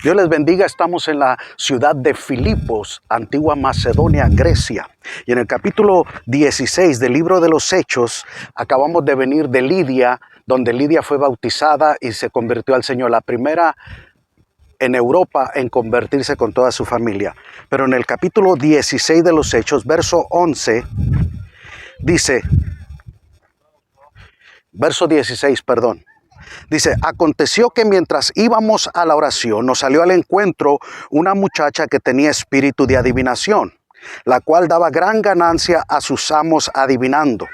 Dios les bendiga, estamos en la ciudad de Filipos, antigua Macedonia, Grecia. Y en el capítulo 16 del libro de los Hechos, acabamos de venir de Lidia, donde Lidia fue bautizada y se convirtió al Señor. La primera en Europa en convertirse con toda su familia. Pero en el capítulo 16 de los Hechos, verso 11, dice, verso 16, perdón. Dice, aconteció que mientras íbamos a la oración, nos salió al encuentro una muchacha que tenía espíritu de adivinación, la cual daba gran ganancia a sus amos adivinando.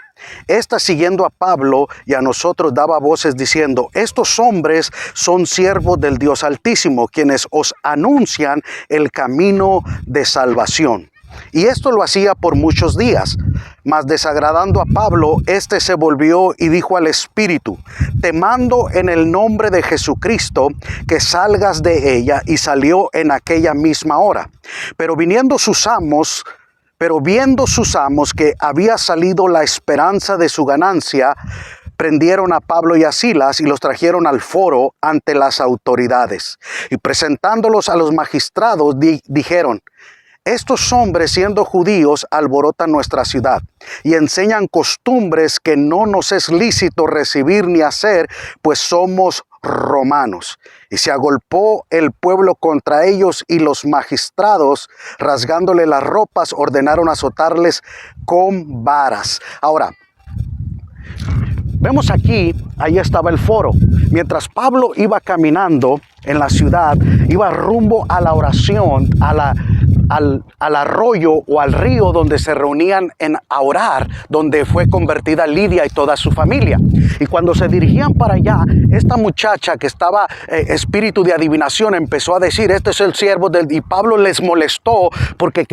Esta, siguiendo a Pablo y a nosotros, daba voces diciendo, estos hombres son siervos del Dios Altísimo, quienes os anuncian el camino de salvación. Y esto lo hacía por muchos días. Mas desagradando a Pablo, éste se volvió y dijo al Espíritu, te mando en el nombre de Jesucristo que salgas de ella, y salió en aquella misma hora. Pero viendo sus amos que había salido la esperanza de su ganancia, prendieron a Pablo y a Silas y los trajeron al foro ante las autoridades. Y presentándolos a los magistrados, dijeron, estos hombres, siendo judíos, alborotan nuestra ciudad y enseñan costumbres que no nos es lícito recibir ni hacer, pues somos romanos. Y se agolpó el pueblo contra ellos, y los magistrados, rasgándole las ropas, ordenaron azotarles con varas. Ahora, vemos aquí, ahí estaba el foro. Mientras Pablo iba caminando en la ciudad, iba rumbo a la oración, al arroyo o al río donde se reunían a orar, donde fue convertida Lidia y toda su familia. Y cuando se dirigían para allá, esta muchacha que estaba espíritu de adivinación empezó a decir, este es el siervo del... Y Pablo les molestó porque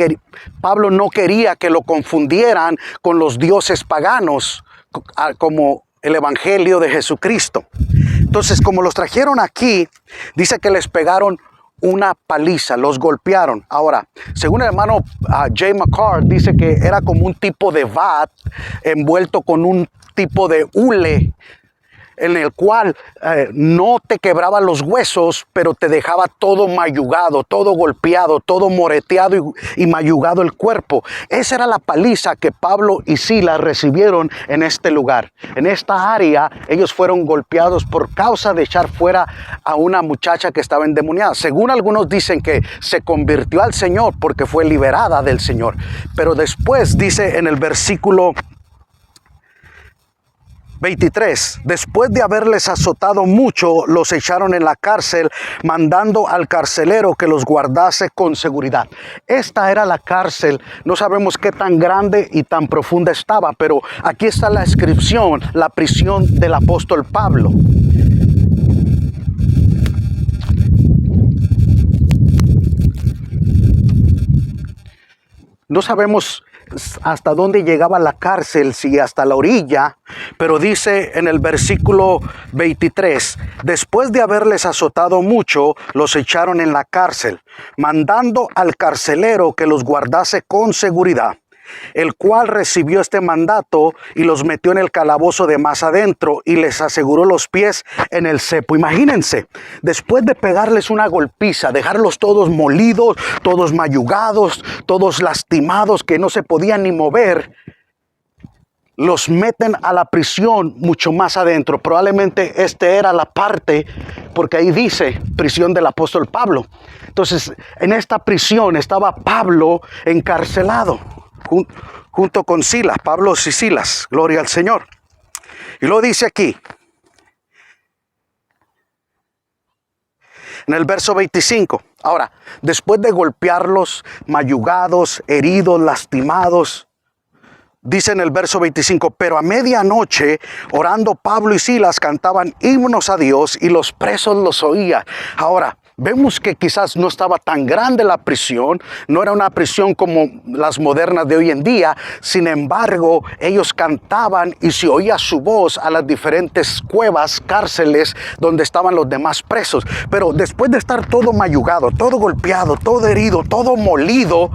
Pablo no quería que lo confundieran con los dioses paganos, como el evangelio de Jesucristo. Entonces, como los trajeron aquí, dice que les pegaron una paliza, los golpearon. Ahora, según el hermano Jay McCart, dice que era como un tipo de vat envuelto con un tipo de hule, en el cual no te quebraba los huesos, pero te dejaba todo mayugado, todo golpeado, todo moreteado y mayugado el cuerpo. Esa era la paliza que Pablo y Silas recibieron en este lugar. En esta área, ellos fueron golpeados por causa de echar fuera a una muchacha que estaba endemoniada. Según algunos dicen que se convirtió al Señor porque fue liberada del Señor. Pero después dice en el versículo 23, después de haberles azotado mucho, los echaron en la cárcel, mandando al carcelero que los guardase con seguridad. Esta era la cárcel, no sabemos qué tan grande y tan profunda estaba, pero aquí está la inscripción, la prisión del apóstol Pablo. No sabemos hasta dónde llegaba la cárcel, si hasta la orilla, pero dice en el versículo 23, después de haberles azotado mucho, los echaron en la cárcel, mandando al carcelero que los guardase con seguridad, el cual recibió este mandato y los metió en el calabozo de más adentro y les aseguró los pies en el cepo. Imagínense, después de pegarles una golpiza, dejarlos todos molidos, todos mayugados, todos lastimados, que no se podían ni mover, los meten a la prisión mucho más adentro. Probablemente era la parte, porque ahí dice prisión del apóstol Pablo. Entonces, en esta prisión estaba Pablo encarcelado, junto con Silas, Pablo y Silas, gloria al Señor. Y lo dice aquí, en el verso 25. Ahora, después de golpearlos, mayugados, heridos, lastimados, dice en el verso 25, pero a medianoche, orando Pablo y Silas, cantaban himnos a Dios y los presos los oían. Ahora, vemos que quizás no estaba tan grande la prisión, no era una prisión como las modernas de hoy en día. Sin embargo, ellos cantaban y se oía su voz a las diferentes cuevas, cárceles donde estaban los demás presos. Pero después de estar todo mayugado, todo golpeado, todo herido, todo molido,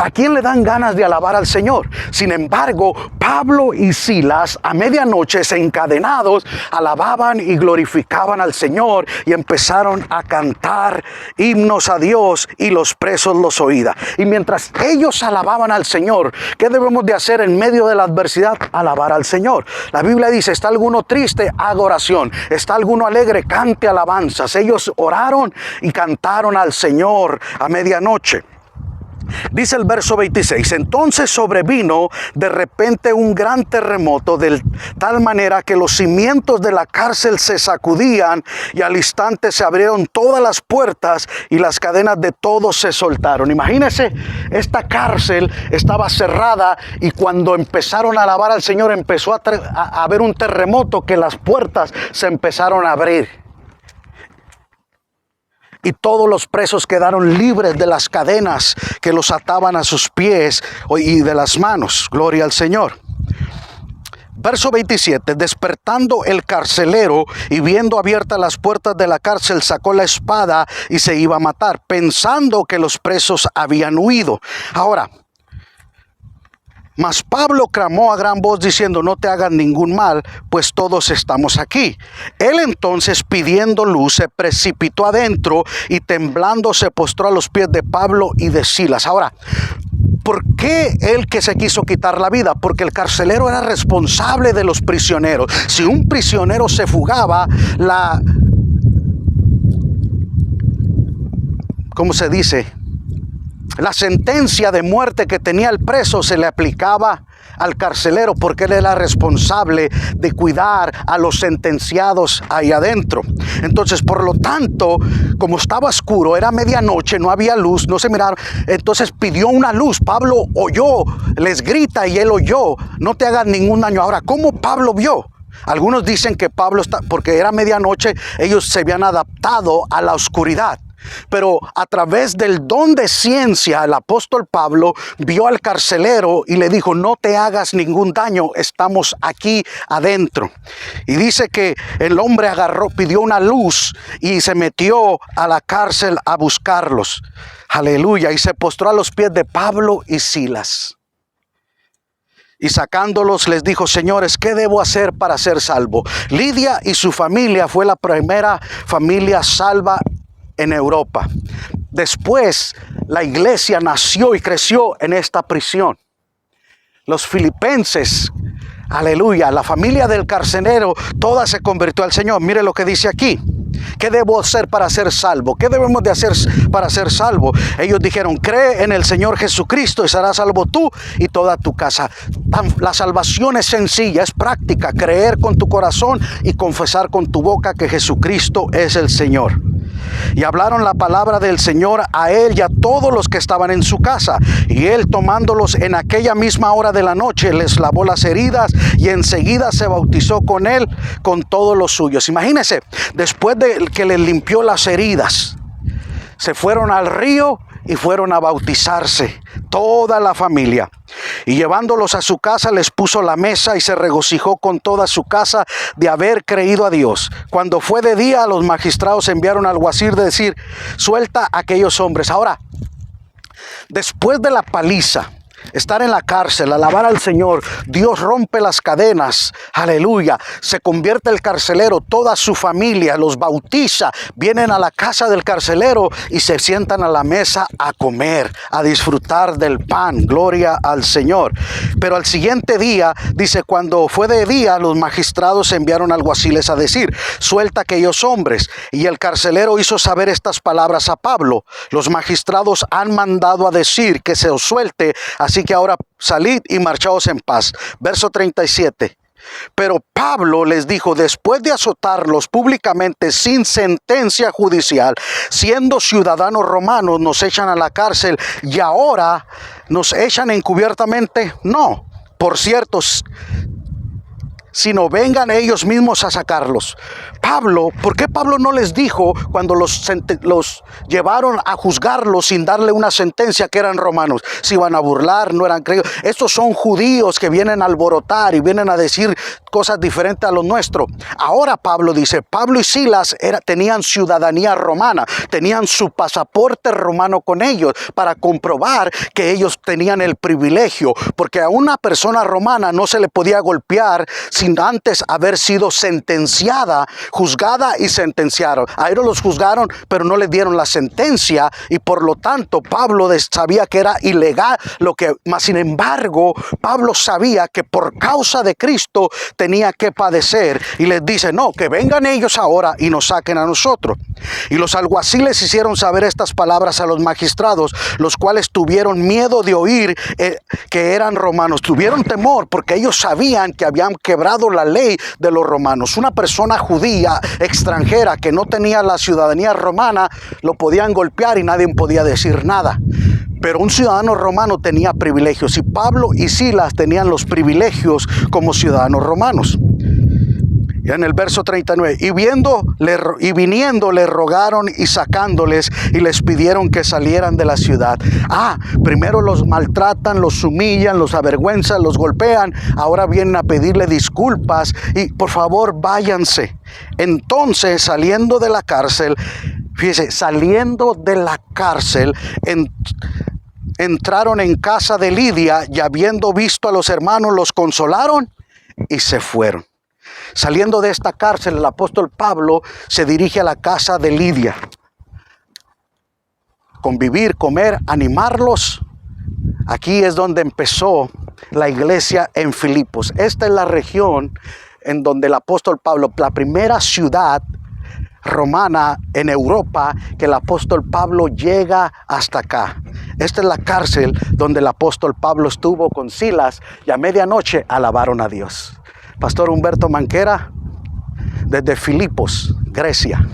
¿a quién le dan ganas de alabar al Señor? Sin embargo, Pablo y Silas a medianoche, encadenados, alababan y glorificaban al Señor y empezaron a cantar cantar himnos a Dios y los presos los oían. Y mientras ellos alababan al Señor, ¿qué debemos de hacer en medio de la adversidad? Alabar al Señor. La Biblia dice, ¿está alguno triste? Haga oración. ¿Está alguno alegre? Cante alabanzas. Ellos oraron y cantaron al Señor a medianoche. Dice el verso 26, entonces sobrevino de repente un gran terremoto de tal manera que los cimientos de la cárcel se sacudían y al instante se abrieron todas las puertas y las cadenas de todos se soltaron. Imagínense, esta cárcel estaba cerrada y cuando empezaron a alabar al Señor empezó a haber un terremoto que las puertas se empezaron a abrir. Y todos los presos quedaron libres de las cadenas que los ataban a sus pies y de las manos. Gloria al Señor. Verso 27. Despertando el carcelero y viendo abiertas las puertas de la cárcel, sacó la espada y se iba a matar, pensando que los presos habían huido. Ahora, mas Pablo clamó a gran voz diciendo, no te hagan ningún mal, pues todos estamos aquí. Él entonces, pidiendo luz, se precipitó adentro y temblando se postró a los pies de Pablo y de Silas. Ahora, ¿por qué él que se quiso quitar la vida? Porque el carcelero era responsable de los prisioneros. Si un prisionero se fugaba, ¿cómo se dice? La sentencia de muerte que tenía el preso se le aplicaba al carcelero porque él era responsable de cuidar a los sentenciados ahí adentro. Entonces, por lo tanto, como estaba oscuro, era medianoche, no había luz, no se miraron, entonces pidió una luz. Pablo oyó, les grita y él oyó, no te hagan ningún daño. Ahora, ¿cómo Pablo vio? Algunos dicen que Pablo, porque era medianoche, ellos se habían adaptado a la oscuridad. Pero a través del don de ciencia, el apóstol Pablo vio al carcelero y le dijo, no te hagas ningún daño, estamos aquí adentro. Y dice que el hombre agarró, pidió una luz y se metió a la cárcel a buscarlos. Aleluya. Y se postró a los pies de Pablo y Silas. Y sacándolos les dijo, señores, ¿qué debo hacer para ser salvo? Lidia y su familia fue la primera familia salva en Europa. Después la iglesia nació y creció en esta prisión. Los filipenses, aleluya, la familia del carcelero, toda se convirtió al Señor. Mire lo que dice aquí. ¿Qué debo hacer para ser salvo? ¿Qué debemos de hacer para ser salvo? Ellos dijeron, cree en el Señor Jesucristo y serás salvo tú y toda tu casa. La salvación es sencilla, es práctica. Creer con tu corazón y confesar con tu boca que Jesucristo es el Señor. Y hablaron la palabra del Señor a él y a todos los que estaban en su casa. Y él, tomándolos en aquella misma hora de la noche, les lavó las heridas y enseguida se bautizó con él, con todos los suyos. Imagínense, después de que les limpió las heridas, se fueron al río y fueron a bautizarse toda la familia. Y llevándolos a su casa les puso la mesa y se regocijó con toda su casa de haber creído a Dios. Cuando fue de día, los magistrados enviaron al alguacil de decir, suelta a aquellos hombres. Ahora, después de la paliza, estar en la cárcel, alabar al Señor, Dios rompe las cadenas, aleluya, se convierte el carcelero, toda su familia los bautiza, vienen a la casa del carcelero y se sientan a la mesa a comer, a disfrutar del pan, gloria al Señor. Pero al siguiente día, dice, cuando fue de día, los magistrados enviaron alguaciles a decir, suelta a aquellos hombres. Y el carcelero hizo saber estas palabras a Pablo, los magistrados han mandado a decir que se os suelte, así que ahora salid y marchaos en paz. Verso 37. Pero Pablo les dijo, después de azotarlos públicamente sin sentencia judicial, siendo ciudadanos romanos, nos echan a la cárcel y ahora nos echan encubiertamente. No, por cierto, sino vengan ellos mismos a sacarlos. Pablo, ¿por qué Pablo no les dijo cuando los llevaron a juzgarlos sin darle una sentencia que eran romanos? Se iban a burlar, no eran creídos. Estos son judíos que vienen a alborotar y vienen a decir cosas diferentes a lo nuestro. Ahora Pablo dice, Pablo y Silas tenían ciudadanía romana, tenían su pasaporte romano con ellos para comprobar que ellos tenían el privilegio, porque a una persona romana no se le podía golpear sin antes haber sido sentenciada, juzgada y sentenciaron. A ellos los juzgaron, pero no les dieron la sentencia, y por lo tanto Pablo sabía que era ilegal mas sin embargo Pablo sabía que por causa de Cristo tenía que padecer, y les dice: no, que vengan ellos ahora y nos saquen a nosotros. Y los alguaciles hicieron saber estas palabras a los magistrados, los cuales tuvieron miedo de oír que eran romanos. Tuvieron temor porque ellos sabían que habían quebrado la ley de los romanos. Una persona judía extranjera que no tenía la ciudadanía romana lo podían golpear y nadie podía decir nada. Pero un ciudadano romano tenía privilegios, y Pablo y Silas tenían los privilegios como ciudadanos romanos. Y en el verso 39, y viniendo le rogaron y sacándoles, y les pidieron que salieran de la ciudad. Primero los maltratan, los humillan, los avergüenzan, los golpean. Ahora vienen a pedirle disculpas y por favor váyanse. Entonces, saliendo de la cárcel, fíjese, entraron en casa de Lidia, y habiendo visto a los hermanos, los consolaron y se fueron. Saliendo de esta cárcel, el apóstol Pablo se dirige a la casa de Lidia. Convivir, comer, animarlos. Aquí es donde empezó la iglesia en Filipos. Esta es la región en donde el apóstol Pablo, la primera ciudad romana en Europa que el apóstol Pablo llega hasta acá. Esta es la cárcel donde el apóstol Pablo estuvo con Silas, y a medianoche alabaron a Dios. Pastor Humberto Manquera, desde Filipos, Grecia.